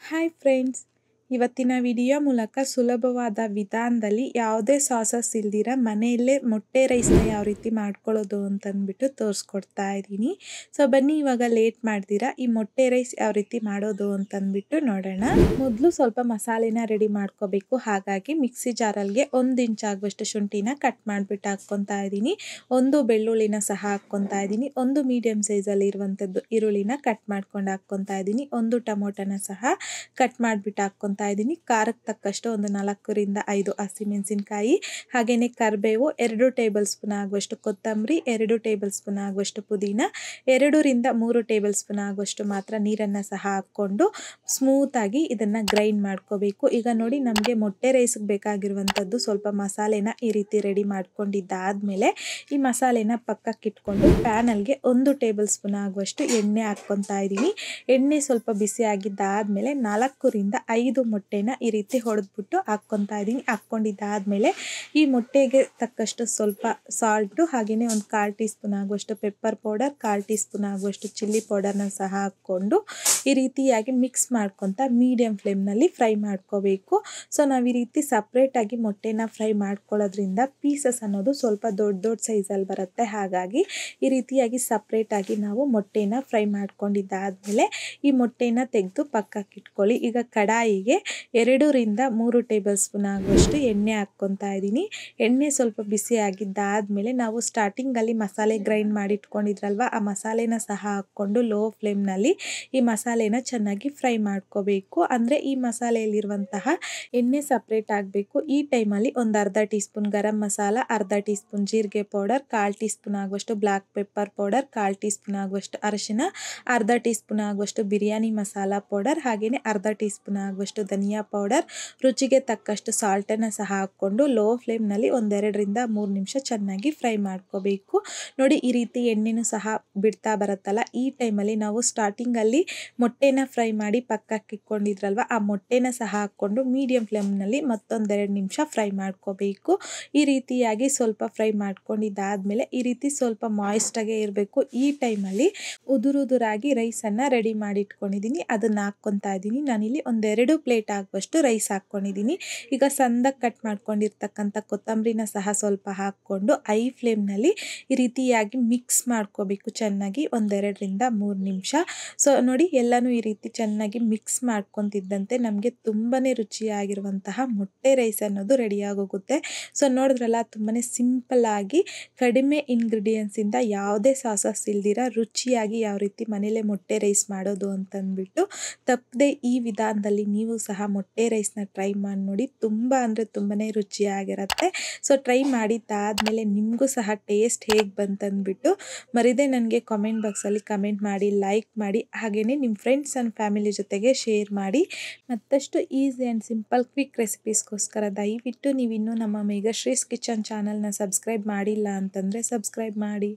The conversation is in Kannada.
ಹಾಯ್ ಫ್ರೆಂಡ್ಸ್, ಇವತ್ತಿನ ವಿಡಿಯೋ ಮೂಲಕ ಸುಲಭವಾದ ವಿಧಾನದಲ್ಲಿ ಯಾವುದೇ ಸಾಸಸ್ ಇಲ್ದಿರ ಮನೆಯಲ್ಲೇ ಮೊಟ್ಟೆ ರೈಸ್ನ ಯಾವ ರೀತಿ ಮಾಡ್ಕೊಳ್ಳೋದು ಅಂತಂದ್ಬಿಟ್ಟು ತೋರಿಸ್ಕೊಡ್ತಾ ಇದ್ದೀನಿ. ಸೊ ಬನ್ನಿ ಇವಾಗ ಲೇಟ್ ಮಾಡ್ದಿರಾ ಈ ಮೊಟ್ಟೆ ರೈಸ್ ಯಾವ ರೀತಿ ಮಾಡೋದು ಅಂತಂದ್ಬಿಟ್ಟು ನೋಡೋಣ. ಮೊದಲು ಸ್ವಲ್ಪ ಮಸಾಲೆನ ರೆಡಿ ಮಾಡ್ಕೋಬೇಕು. ಹಾಗಾಗಿ ಮಿಕ್ಸಿ ಜಾರಲ್ಗೆ 1 ಇಂಚ್ ಆಗುವಷ್ಟು ಶುಂಠಿನ ಕಟ್ ಮಾಡಿಬಿಟ್ಟು ಹಾಕ್ಕೊತಾ ಇದ್ದೀನಿ. 1 ಬೆಳ್ಳುಳ್ಳಿನ ಸಹ ಹಾಕ್ಕೊತಾ ಇದ್ದೀನಿ. 1 ಮೀಡಿಯಂ ಸೈಜಲ್ಲಿ ಇರುವಂಥದ್ದು ಈರುಳ್ಳಿನ ಕಟ್ ಮಾಡ್ಕೊಂಡು ಹಾಕ್ಕೊತಾ ಇದ್ದೀನಿ. 1 ಟೊಮೊಟೊನ ಸಹ ಕಟ್ ಮಾಡಿಬಿಟ್ಟು ಹಾಕ್ಕೊತಾ ಇದ್ದೀನಿ. ಖಾರಕ್ಕೆ ತಕ್ಕಷ್ಟು ಒಂದು 4 ರಿಂದ 5 ಹಸಿಮೆಣಸಿನಕಾಯಿ, ಹಾಗೆಯೇ ಕರಿಬೇವು, 2 ಟೇಬಲ್ ಸ್ಪೂನ್ ಆಗುವಷ್ಟು ಕೊತ್ತಂಬರಿ, 2 ಟೇಬಲ್ ಸ್ಪೂನ್ ಆಗುವಷ್ಟು ಪುದೀನ, 2 ರಿಂದ 3 ಟೇಬಲ್ ಸ್ಪೂನ್ ಆಗುವಷ್ಟು ಮಾತ್ರ ನೀರನ್ನು ಸಹ ಹಾಕ್ಕೊಂಡು ಸ್ಮೂತಾಗಿ ಇದನ್ನು ಗ್ರೈಂಡ್ ಮಾಡ್ಕೋಬೇಕು. ಈಗ ನೋಡಿ, ನಮಗೆ ಮೊಟ್ಟೆ ರೈಸ್ಗೆ ಬೇಕಾಗಿರುವಂಥದ್ದು ಸ್ವಲ್ಪ ಮಸಾಲೆನ ಈ ರೀತಿ ರೆಡಿ ಮಾಡ್ಕೊಂಡಿದ್ದಾದಮೇಲೆ ಈ ಮಸಾಲೆನ ಪಕ್ಕಕ್ಕೆ ಇಟ್ಕೊಂಡು ಪ್ಯಾನಲ್ಗೆ 1 ಟೇಬಲ್ ಸ್ಪೂನ್ ಆಗುವಷ್ಟು ಎಣ್ಣೆ ಹಾಕ್ಕೊತಾ ಇದ್ದೀನಿ. ಎಣ್ಣೆ ಸ್ವಲ್ಪ ಬಿಸಿ ಆಗಿದ್ದಾದಮೇಲೆ 4 ರಿಂದ 5 ಮೊಟ್ಟೆನ ಈ ರೀತಿ ಹೊಡೆದ್ಬಿಟ್ಟು ಹಾಕ್ಕೊತಾ ಇದ್ದೀನಿ. ಹಾಕ್ಕೊಂಡಿದ್ದಾದಮೇಲೆ ಈ ಮೊಟ್ಟೆಗೆ ತಕ್ಕಷ್ಟು ಸ್ವಲ್ಪ ಸಾಲ್ಟು, ಹಾಗೆಯೇ ಒಂದು 1/4 ಟೀ ಸ್ಪೂನ್ ಆಗುವಷ್ಟು ಪೆಪ್ಪರ್ ಪೌಡರ್, 1/4 ಟೀ ಸ್ಪೂನ್ ಆಗುವಷ್ಟು ಚಿಲ್ಲಿ ಪೌಡರ್ನ ಸಹ ಹಾಕ್ಕೊಂಡು ಈ ರೀತಿಯಾಗಿ ಮಿಕ್ಸ್ ಮಾಡ್ಕೊತಾ ಮೀಡಿಯಂ ಫ್ಲೇಮ್ನಲ್ಲಿ ಫ್ರೈ ಮಾಡ್ಕೋಬೇಕು. ಸೊ ನಾವು ಈ ರೀತಿ ಸಪ್ರೇಟಾಗಿ ಮೊಟ್ಟೆನ ಫ್ರೈ ಮಾಡ್ಕೊಳ್ಳೋದ್ರಿಂದ ಪೀಸಸ್ ಅನ್ನೋದು ಸ್ವಲ್ಪ ದೊಡ್ಡ ಸೈಜಲ್ಲಿ ಬರುತ್ತೆ. ಹಾಗಾಗಿ ಈ ರೀತಿಯಾಗಿ ಸಪ್ರೇಟಾಗಿ ನಾವು ಮೊಟ್ಟೆನ ಫ್ರೈ ಮಾಡ್ಕೊಂಡಿದ್ದಾದಮೇಲೆ ಈ ಮೊಟ್ಟೆನ ತೆಗೆದು ಪಕ್ಕಕ್ಕೆ ಇಟ್ಕೊಳ್ಳಿ. ಈಗ ಕಡಾಯಿಗೆ 2 ರಿಂದ 3 ಟೇಬಲ್ ಸ್ಪೂನ್ ಆಗುವಷ್ಟು ಎಣ್ಣೆ ಹಾಕ್ಕೊತಾ ಇದ್ದೀನಿ. ಎಣ್ಣೆ ಸ್ವಲ್ಪ ಬಿಸಿ ಆಗಿದ್ದಾದಮೇಲೆ ನಾವು ಸ್ಟಾರ್ಟಿಂಗಲ್ಲಿ ಮಸಾಲೆ ಗ್ರೈಂಡ್ ಮಾಡಿ ಇಟ್ಕೊಂಡಿದ್ರಲ್ವ, ಆ ಮಸಾಲೆನ ಸಹ ಹಾಕ್ಕೊಂಡು ಲೋ ಫ್ಲೇಮ್ನಲ್ಲಿ ಈ ಮಸಾಲೆನ ಚೆನ್ನಾಗಿ ಫ್ರೈ ಮಾಡ್ಕೋಬೇಕು. ಅಂದರೆ ಈ ಮಸಾಲೆಯಲ್ಲಿರುವಂತಹ ಎಣ್ಣೆ ಸಪ್ರೇಟ್ ಆಗಬೇಕು. ಈ ಟೈಮಲ್ಲಿ ಒಂದು ಅರ್ಧ ಟೀ ಸ್ಪೂನ್ ಗರಂ ಮಸಾಲ, ಅರ್ಧ ಟೀ ಸ್ಪೂನ್ ಜೀರಿಗೆ ಪೌಡರ್, 1/4 ಟೀ ಸ್ಪೂನ್ ಆಗುವಷ್ಟು black pepper powder, 1/4 tea spoon ಆಗುವಷ್ಟು ಅರಿಶಿನ, ಅರ್ಧ ಟೀ ಸ್ಪೂನ್ ಆಗುವಷ್ಟು ಬಿರಿಯಾನಿ ಮಸಾಲ ಪೌಡರ್, ಹಾಗೆಯೇ ಅರ್ಧ ಟೀ ಸ್ಪೂನ್ ಆಗುವಷ್ಟು ಧನಿಯಾ ಪೌಡರ್, ರುಚಿಗೆ ತಕ್ಕಷ್ಟು ಸಾಲ್ಟನ್ನು ಸಹ ಹಾಕ್ಕೊಂಡು ಲೋ ಫ್ಲೇಮ್ನಲ್ಲಿ 1-2 ರಿಂದ 3 ನಿಮಿಷ ಚೆನ್ನಾಗಿ ಫ್ರೈ ಮಾಡ್ಕೋಬೇಕು. ನೋಡಿ, ಈ ರೀತಿ ಎಣ್ಣೆನೂ ಸಹ ಬಿಡ್ತಾ ಬರುತ್ತಲ್ಲ, ಈ ಟೈಮಲ್ಲಿ ನಾವು ಸ್ಟಾರ್ಟಿಂಗಲ್ಲಿ ಮೊಟ್ಟೆನ ಫ್ರೈ ಮಾಡಿ ಪಕ್ಕಕ್ಕೆ ಇಟ್ಕೊಂಡಿದ್ರಲ್ವ, ಆ ಮೊಟ್ಟೆನ ಸಹ ಹಾಕ್ಕೊಂಡು ಮೀಡಿಯಂ ಫ್ಲೇಮ್ನಲ್ಲಿ ಮತ್ತೊಂದೆರಡು ನಿಮಿಷ ಫ್ರೈ ಮಾಡ್ಕೋಬೇಕು. ಈ ರೀತಿಯಾಗಿ ಸ್ವಲ್ಪ ಫ್ರೈ ಮಾಡ್ಕೊಂಡಿದ್ದಾದಮೇಲೆ ಈ ರೀತಿ ಸ್ವಲ್ಪ ಮಾಯಿಸ್ಟಾಗೇ ಇರಬೇಕು. ಈ ಟೈಮಲ್ಲಿ ಉದುರಾಗಿ ರೈಸನ್ನು ರೆಡಿ ಮಾಡಿ ಇಟ್ಕೊಂಡಿದ್ದೀನಿ, ಅದನ್ನು ಹಾಕ್ಕೊತಾ ಇದ್ದೀನಿ. ನಾನಿಲ್ಲಿ 1-2 ಪ್ಲೇಟ್ ಆಗುವಷ್ಟು ರೈಸ್ ಹಾಕ್ಕೊಂಡಿದ್ದೀನಿ. ಈಗ ಸಣ್ಣದಾಗಿ ಕಟ್ ಮಾಡ್ಕೊಂಡಿರ್ತಕ್ಕಂಥ ಕೊತ್ತಂಬರಿನ ಸಹ ಸ್ವಲ್ಪ ಹಾಕ್ಕೊಂಡು ಐ ಫ್ಲೇಮ್ನಲ್ಲಿ ಈ ರೀತಿಯಾಗಿ ಮಿಕ್ಸ್ ಮಾಡ್ಕೋಬೇಕು ಚೆನ್ನಾಗಿ 1-2 ರಿಂದ 3 ನಿಮಿಷ. ಸೊ ನೋಡಿ, ಎಲ್ಲನೂ ಈ ರೀತಿ ಚೆನ್ನಾಗಿ ಮಿಕ್ಸ್ ಮಾಡ್ಕೊತಿದ್ದಂತೆ ನಮಗೆ ತುಂಬಾ ರುಚಿಯಾಗಿರುವಂತಹ ಮೊಟ್ಟೆ ರೈಸ್ ಅನ್ನೋದು ರೆಡಿಯಾಗೋಗುತ್ತೆ. ಸೊ ನೋಡಿದ್ರಲ್ಲ, ತುಂಬಾ ಸಿಂಪಲ್ ಆಗಿ ಕಡಿಮೆ ಇಂಗ್ರೀಡಿಯೆಂಟ್ಸಿಂದ ಯಾವುದೇ ಸಾಸಸ್ ಇಲ್ದಿರ ರುಚಿಯಾಗಿ ಯಾವ ರೀತಿ ಮನೇಲೆ ಮೊಟ್ಟೆ ರೈಸ್ ಮಾಡೋದು ಅಂತಂದ್ಬಿಟ್ಟು ತಪ್ಪದೆ ಈ ವಿಧಾನದಲ್ಲಿ ನೀವು ಸಹ ಮೊಟ್ಟೆ ರೈಸ್ನ ಟ್ರೈ ಮಾಡಿ ನೋಡಿ. ತುಂಬ ಅಂದರೆ ತುಂಬಾ ರುಚಿಯಾಗಿರುತ್ತೆ. ಸೊ ಟ್ರೈ ಮಾಡಿದ್ದಾದಮೇಲೆ ನಿಮಗೂ ಸಹ ಟೇಸ್ಟ್ ಹೇಗೆ ಬಂತಂದ್ಬಿಟ್ಟು ಮರಿದೇ ನನಗೆ ಕಾಮೆಂಟ್ ಬಾಕ್ಸಲ್ಲಿ ಕಮೆಂಟ್ ಮಾಡಿ, ಲೈಕ್ ಮಾಡಿ, ಹಾಗೆಯೇ ನಿಮ್ಮ ಫ್ರೆಂಡ್ಸ್ ಆ್ಯಂಡ್ ಫ್ಯಾಮಿಲಿ ಜೊತೆಗೆ ಶೇರ್ ಮಾಡಿ. ಮತ್ತಷ್ಟು ಈಸಿ ಆ್ಯಂಡ್ ಸಿಂಪಲ್ ಕ್ವಿಕ್ ರೆಸಿಪೀಸ್ಗೋಸ್ಕರ ದಯವಿಟ್ಟು ನೀವಿನ್ನೂ ನಮ್ಮ ಮೇಘಶ್ರೀಸ್ ಕಿಚನ್ ಚಾನಲ್ನ ಸಬ್ಸ್ಕ್ರೈಬ್ ಮಾಡಿಲ್ಲ ಅಂತಂದರೆ ಸಬ್ಸ್ಕ್ರೈಬ್ ಮಾಡಿ.